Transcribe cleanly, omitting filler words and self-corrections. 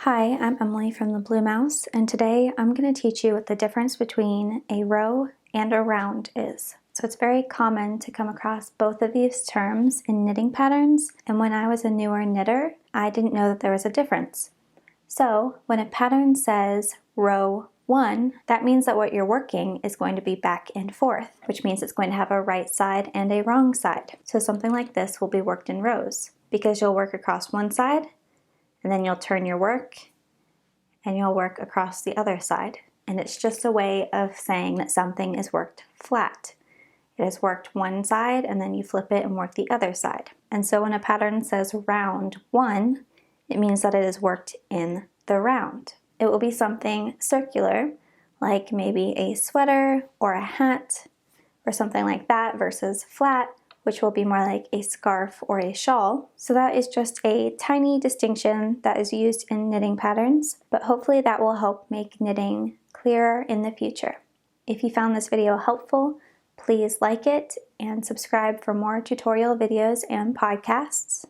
Hi, I'm Emily from the Blue Mouse, and today I'm going to teach you what the difference between a row and a round is. So it's very common to come across both of these terms in knitting patterns, and when I was a newer knitter, I didn't know that there was a difference. So when a pattern says row 1, that means that what you're working is going to be back and forth, which means it's going to have a right side and a wrong side. So something like this will be worked in rows, because you'll work across one side, and then you'll turn your work and you'll work across the other side. And it's just a way of saying that something is worked flat. It is worked one side and then you flip it and work the other side. And so when a pattern says round 1, it means that it is worked in the round. It will be something circular, like maybe a sweater or a hat or something like that, versus flat, which will be more like a scarf or a shawl. So that is just a tiny distinction that is used in knitting patterns, but hopefully that will help make knitting clearer in the future. If you found this video helpful, please like it and subscribe for more tutorial videos and podcasts.